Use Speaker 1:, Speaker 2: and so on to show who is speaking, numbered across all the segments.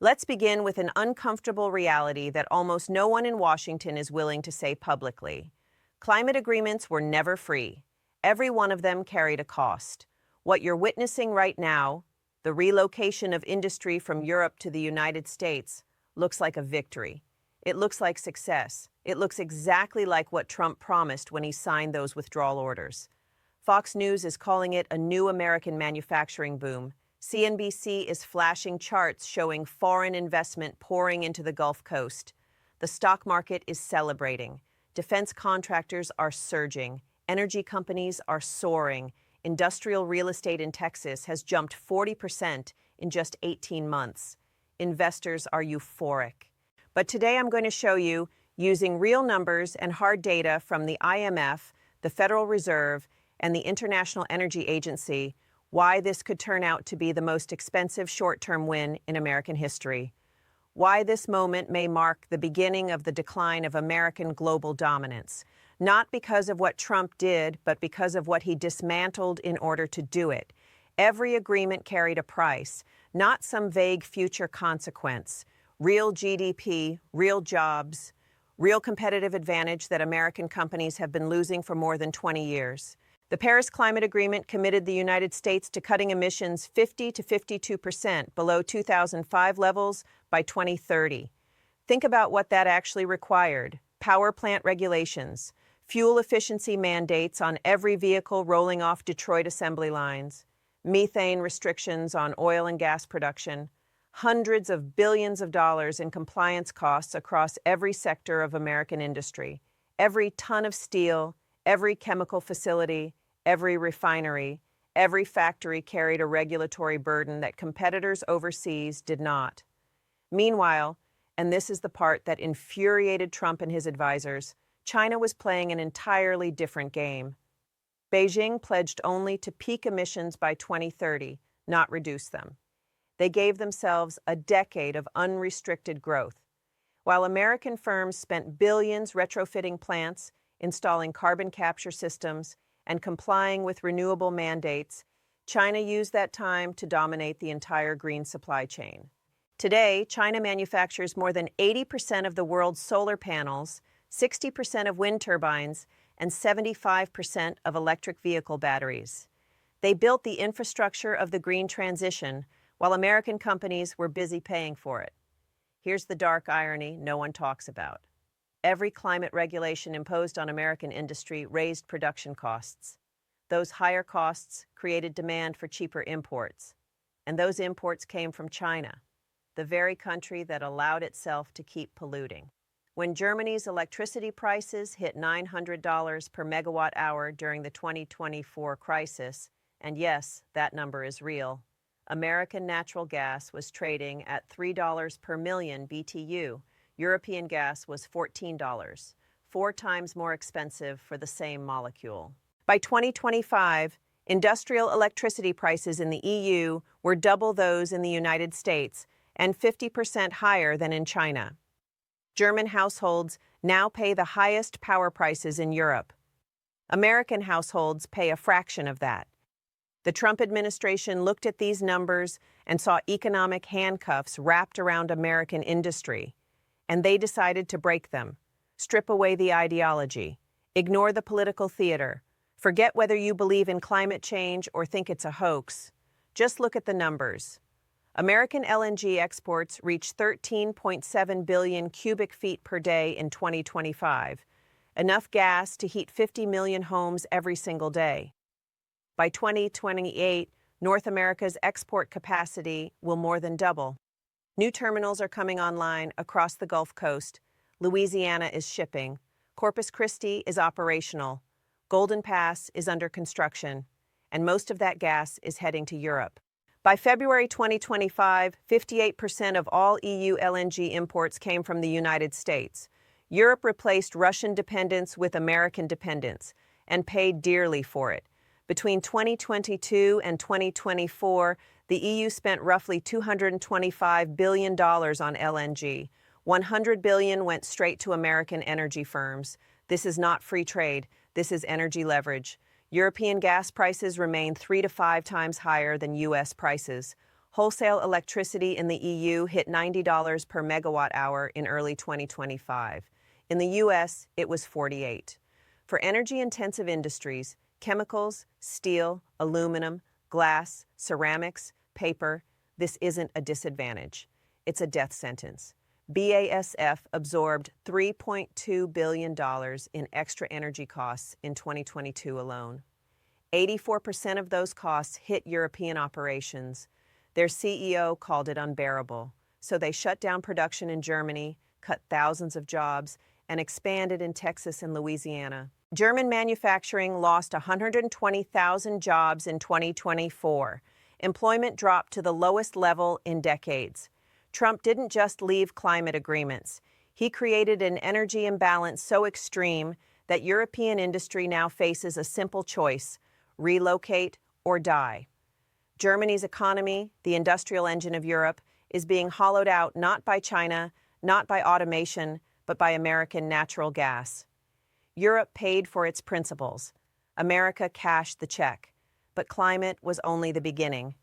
Speaker 1: Let's begin with an uncomfortable reality that almost no one in Washington is willing to say publicly. Climate agreements were never free. Every one of them carried a cost. What you're witnessing right now, the relocation of industry from Europe to the United States, looks like a victory. It looks like success. It looks exactly like what Trump promised when he signed those withdrawal orders. Fox News is calling it a new American manufacturing boom. CNBC is flashing charts showing foreign investment pouring into the Gulf Coast. The stock market is celebrating. Defense contractors are surging. Energy companies are soaring. Industrial real estate in Texas has jumped 40% in just 18 months. Investors are euphoric. But today I'm going to show you, using real numbers and hard data from the IMF, the Federal Reserve, and the International Energy Agency, why this could turn out to be the most expensive short-term win in American history. Why this moment may mark the beginning of the decline of American global dominance. Not because of what Trump did, but because of what he dismantled in order to do it. Every agreement carried a price, not some vague future consequence. Real GDP, real jobs, real competitive advantage that American companies have been losing for more than 20 years. The Paris Climate Agreement committed the United States to cutting emissions 50 to 52% below 2005 levels by 2030. Think about what that actually required. Power plant regulations, fuel efficiency mandates on every vehicle rolling off Detroit assembly lines, methane restrictions on oil and gas production, hundreds of billions of dollars in compliance costs across every sector of American industry. Every ton of steel, every chemical facility, every refinery, every factory carried a regulatory burden that competitors overseas did not. Meanwhile, and this is the part that infuriated Trump and his advisors, China was playing an entirely different game. Beijing pledged only to peak emissions by 2030, not reduce them. They gave themselves a decade of unrestricted growth. While American firms spent billions retrofitting plants, installing carbon capture systems, and complying with renewable mandates, China used that time to dominate the entire green supply chain. Today, China manufactures more than 80% of the world's solar panels, 60% of wind turbines, and 75% of electric vehicle batteries. They built the infrastructure of the green transition, while American companies were busy paying for it. Here's the dark irony no one talks about. Every climate regulation imposed on American industry raised production costs. Those higher costs created demand for cheaper imports. And those imports came from China, the very country that allowed itself to keep polluting. When Germany's electricity prices hit $900 per megawatt hour during the 2024 crisis, and yes, that number is real, American natural gas was trading at $3 per million BTU. European gas was $14, 4 times more expensive for the same molecule. By 2025, industrial electricity prices in the EU were double those in the United States and 50% higher than in China. German households now pay the highest power prices in Europe. American households pay a fraction of that. The Trump administration looked at these numbers and saw economic handcuffs wrapped around American industry. And they decided to break them, strip away the ideology, ignore the political theater, forget whether you believe in climate change or think it's a hoax. Just look at the numbers. American LNG exports reached 13.7 billion cubic feet per day in 2025, enough gas to heat 50 million homes every single day. By 2028, North America's export capacity will more than double. New terminals are coming online across the Gulf Coast. Louisiana is shipping. Corpus Christi is operational. Golden Pass is under construction. And most of that gas is heading to Europe. By February 2025, 58% of all EU LNG imports came from the United States. Europe replaced Russian dependence with American dependence and paid dearly for it. Between 2022 and 2024, the EU spent roughly $225 billion on LNG. $100 billion went straight to American energy firms. This is not free trade. This is energy leverage. European gas prices remain 3 to 5 times higher than U.S. prices. Wholesale electricity in the EU hit $90 per megawatt hour in early 2025. In the US, it was 48. For energy-intensive industries, chemicals, steel, aluminum, glass, ceramics, paper, this isn't a disadvantage. It's a death sentence. BASF absorbed $3.2 billion in extra energy costs in 2022 alone. 84% of those costs hit European operations. Their CEO called it unbearable, so they shut down production in Germany, cut thousands of jobs, and expanded in Texas and Louisiana. German manufacturing lost 120,000 jobs in 2024. Employment dropped to the lowest level in decades. Trump didn't just leave climate agreements. He created an energy imbalance so extreme that European industry now faces a simple choice: relocate or die. Germany's economy, the industrial engine of Europe, is being hollowed out not by China, not by automation, but by American natural gas. Europe paid for its principles. America cashed the check. But climate was only the beginning.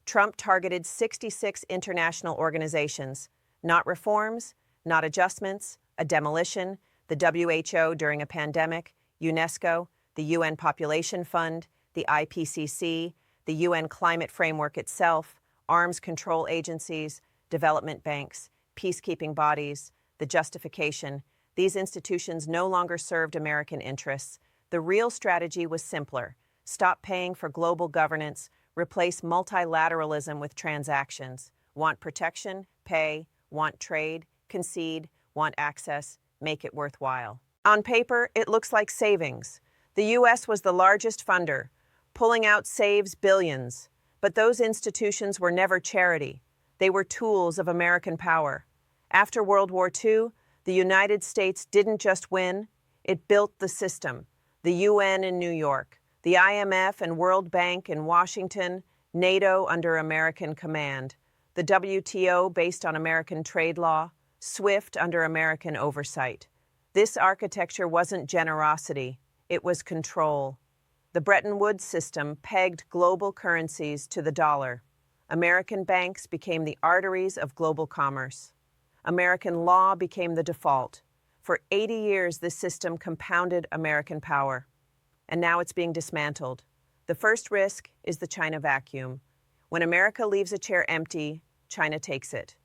Speaker 1: Trump targeted 66 international organizations. Not reforms, not adjustments, a demolition, the WHO during a pandemic, UNESCO, the UN Population Fund, the IPCC, the UN Climate Framework itself, arms control agencies, development banks, peacekeeping bodies, the justification. These institutions no longer served American interests. The real strategy was simpler. Stop paying for global governance, replace multilateralism with transactions. Want protection? Pay. Want trade? Concede. Want access? Make it worthwhile. On paper, it looks like savings. The U.S. was the largest funder. Pulling out saves billions. But those institutions were never charity. They were tools of American power. After World War II, the United States didn't just win, it built the system. The UN in New York, the IMF and World Bank in Washington, NATO under American command, the WTO based on American trade law, SWIFT under American oversight. This architecture wasn't generosity, it was control. The Bretton Woods system pegged global currencies to the dollar. American banks became the arteries of global commerce. American law became the default. For 80 years, this system compounded American power. And now it's being dismantled. The first risk is the China vacuum. When America leaves a chair empty, China takes it.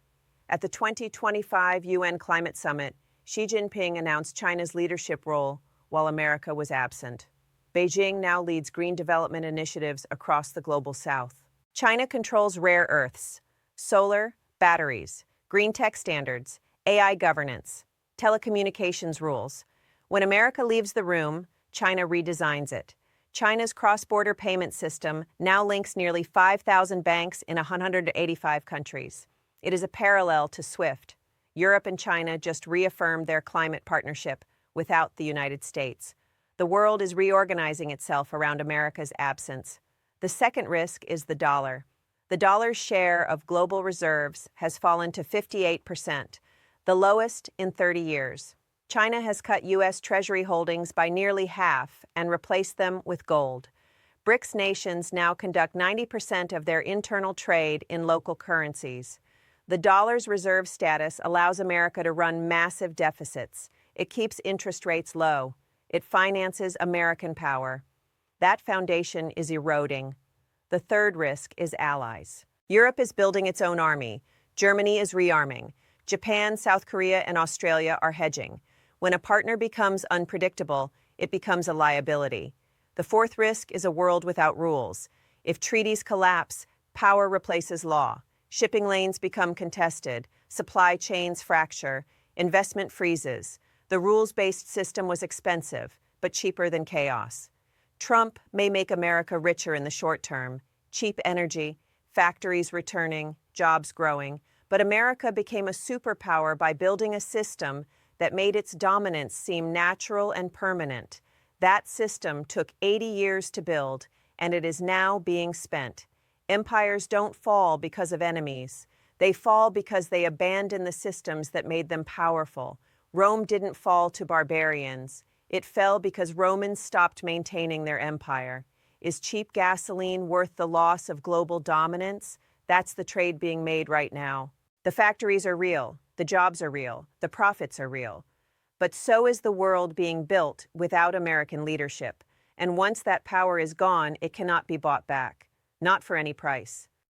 Speaker 1: At the 2025 UN Climate Summit, Xi Jinping announced China's leadership role while America was absent. Beijing now leads green development initiatives across the global south. China controls rare earths, solar, batteries, green tech standards, AI governance, telecommunications rules. When America leaves the room, China redesigns it. China's cross-border payment system now links nearly 5,000 banks in 185 countries. It is a parallel to SWIFT. Europe and China just reaffirmed their climate partnership without the United States. The world is reorganizing itself around America's absence. The second risk is the dollar. The dollar's share of global reserves has fallen to 58%, the lowest in 30 years. China has cut U.S. Treasury holdings by nearly half and replaced them with gold. BRICS nations now conduct 90% of their internal trade in local currencies. The dollar's reserve status allows America to run massive deficits. It keeps interest rates low. It finances American power. That foundation is eroding. The third risk is allies. Europe is building its own army. Germany is rearming. Japan, South Korea, and Australia are hedging. When a partner becomes unpredictable, it becomes a liability. The fourth risk is a world without rules. If treaties collapse, power replaces law. Shipping lanes become contested. Supply chains fracture. Investment freezes. The rules-based system was expensive, but cheaper than chaos. Trump may make America richer in the short term. Cheap energy, factories returning, jobs growing. But America became a superpower by building a system that made its dominance seem natural and permanent. That system took 80 years to build, and it is now being spent. Empires don't fall because of enemies. They fall because they abandon the systems that made them powerful. Rome didn't fall to barbarians. It fell because Romans stopped maintaining their empire. Is cheap gasoline worth the loss of global dominance? That's the trade being made right now. The factories are real, the jobs are real, the profits are real. But so is the world being built without American leadership. And once that power is gone, it cannot be bought back. Not for any price.